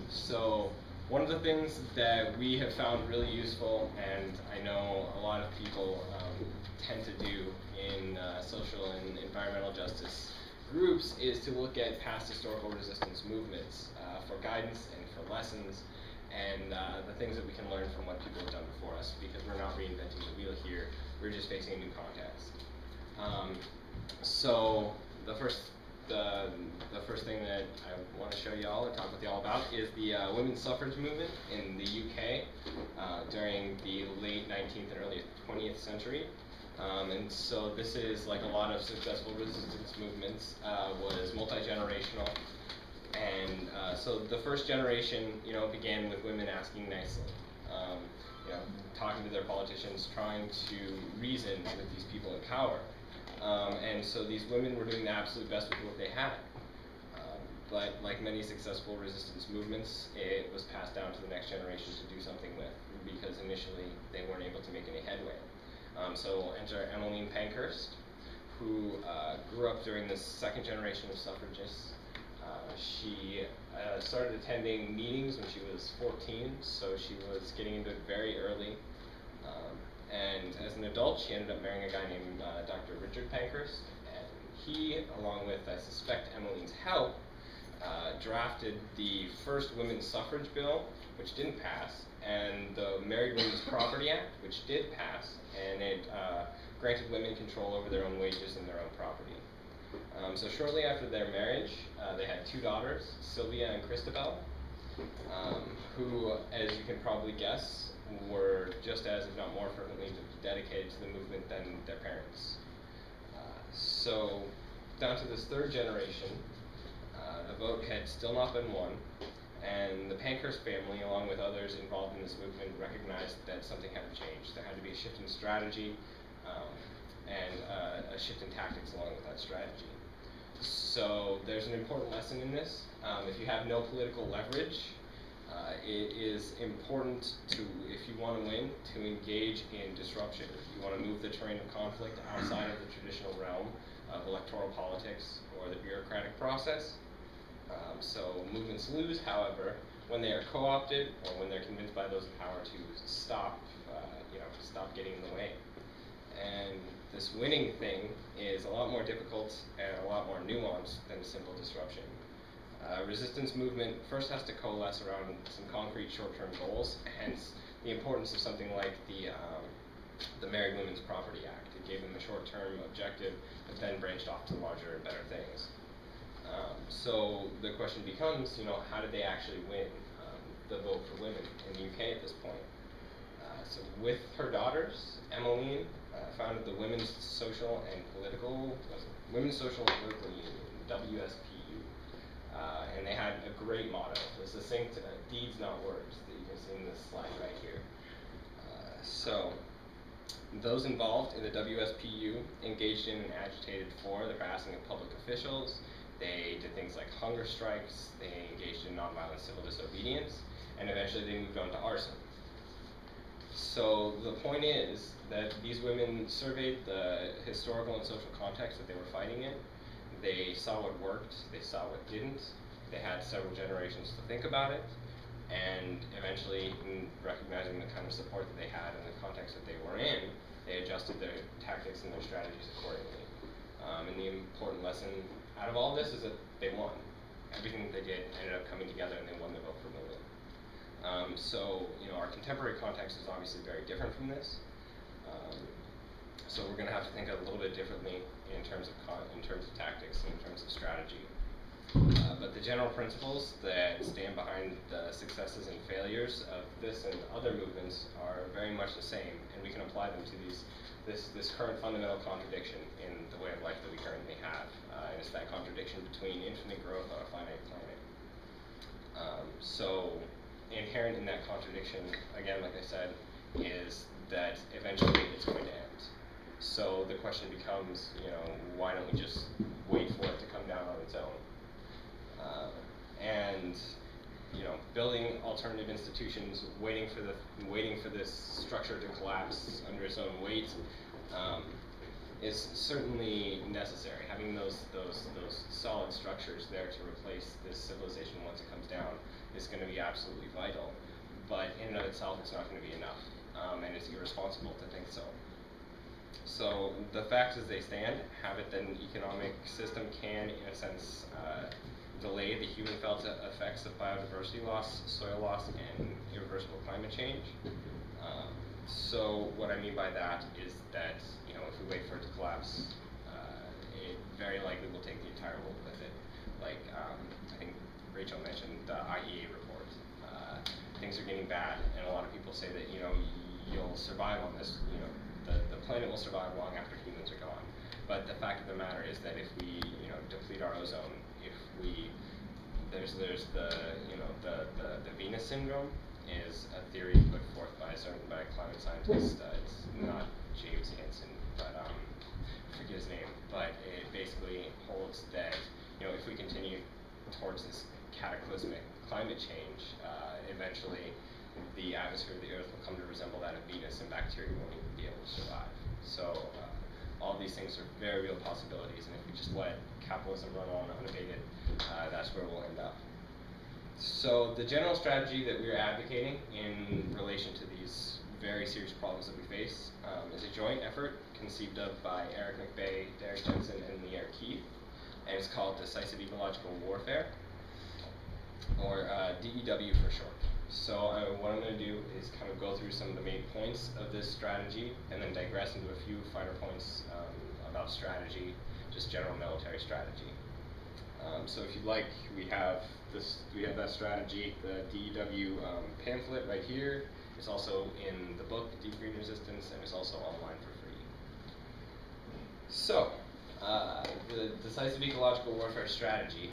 So one of the things that we have found really useful, and I know a lot of people tend to do in social and environmental justice groups, is to look at past historical resistance movements for guidance and for lessons, and the things that we can learn from what people have done before us, because we're not reinventing the wheel here, we're just facing a new context. So the first thing that I want to show y'all and talk with y'all about is the women's suffrage movement in the UK during the late 19th and early 20th century. And so this is, like a lot of successful resistance movements, was multi-generational. And so the first generation, began with women asking nicely, talking to their politicians, trying to reason with these people in power. And so these women were doing the absolute best with what they had. But like many successful resistance movements, it was passed down to the next generation to do something with, because initially they weren't able to make any headway. So enter Emmeline Pankhurst, who grew up during the second generation of suffragists. She started attending meetings when she was 14, so she was getting into it very early. And as an adult, she ended up marrying a guy named Dr. Richard Pankhurst, and he, along with, I suspect, Emmeline's help, drafted the first women's suffrage bill, which didn't pass, and the Married Women's Property Act, which did pass, and it granted women control over their own wages and their own property. So shortly after their marriage, they had two daughters, Sylvia and Christabel, who, as you can probably guess, were just as, if not more fervently, dedicated to the movement than their parents. So down to this third generation, the vote had still not been won, and the Pankhurst family, along with others involved in this movement, recognized that something had to change. There had to be a shift in strategy and a shift in tactics along with that strategy. So there's an important lesson in this. If you have no political leverage, it is important to, if you want to win, to engage in disruption. You want to move the terrain of conflict outside of the traditional realm of electoral politics or the bureaucratic process. So movements lose, however, when they are co-opted or when they're convinced by those in power to stop getting in the way. And this winning thing is a lot more difficult and a lot more nuanced than simple disruption. Resistance movement first has to coalesce around some concrete short-term goals, hence the importance of something like the Married Women's Property Act. It gave them a short-term objective, but then branched off to larger and better things. So the question becomes, how did they actually win the vote for women in the UK at this point? So with her daughters, Emmeline founded the Women's Social and Political Union, WSPU. And they had a great motto, the succinct deeds not words, that you can see in this slide right here. So those involved in the WSPU engaged in and agitated for the harassing of public officials. They did things like hunger strikes, they engaged in nonviolent civil disobedience, and eventually they moved on to arson. So the point is that these women surveyed the historical and social context that they were fighting in. They saw what worked, they saw what didn't, they had several generations to think about it, and eventually, in recognizing the kind of support that they had and the context that they were in, they adjusted their tactics and their strategies accordingly. And the important lesson out of all this is that they won. Everything that they did ended up coming together and they won the vote for women. So our contemporary context is obviously very different from this. So we're going to have to think a little bit differently in terms of tactics and in terms of strategy. But the general principles that stand behind the successes and failures of this and other movements are very much the same, and we can apply them to this current fundamental contradiction in the way of life that we currently have. And it's that contradiction between infinite growth on a finite planet. So inherent in that contradiction, again, like I said, is that eventually it's going to end. So the question becomes, why don't we just wait for it to come down on its own? And building alternative institutions, waiting for this structure to collapse under its own weight, is certainly necessary. Having those solid structures there to replace this civilization once it comes down is absolutely vital, but in and of itself it's not going to be enough, and it's irresponsible to think so. So the facts as they stand have it that an economic system can, in a sense, delay the human felt effects of biodiversity loss, soil loss, and irreversible climate change. So what I mean by that is that, you know, if we wait for it to collapse, it very likely will take the entire world with it. Like, I think Rachel mentioned the IEA report. Things are getting bad, and a lot of people say that, you know, you'll survive on this, you know, the planet will survive long after humans are gone. But the fact of the matter is that if we, you know, deplete our ozone, if we, there's the, you know, the Venus syndrome is a theory put forth by a climate scientist. It's not James Hansen, but I forget his name. But it basically holds that, you know, if we continue towards this cataclysmic climate change, eventually the atmosphere of the Earth will come to resemble that of Venus, and bacteria won't even be able to survive. So all these things are very real possibilities, and if we just let capitalism run on unabated, that's where we'll end up. So the general strategy that we're advocating in relation to these very serious problems that we face is a joint effort conceived of by Eric McVeigh, Derek Jensen, and Lear Keith, and it's called Decisive Ecological Warfare, or DEW for short. So what I'm going to do is kind of go through some of the main points of this strategy, and then digress into a few finer points about strategy, just general military strategy. So if you'd like, we have that strategy, the DEW pamphlet right here. It's also in the book, Deep Green Resistance, and it's also online for free. So, the Decisive Ecological Warfare strategy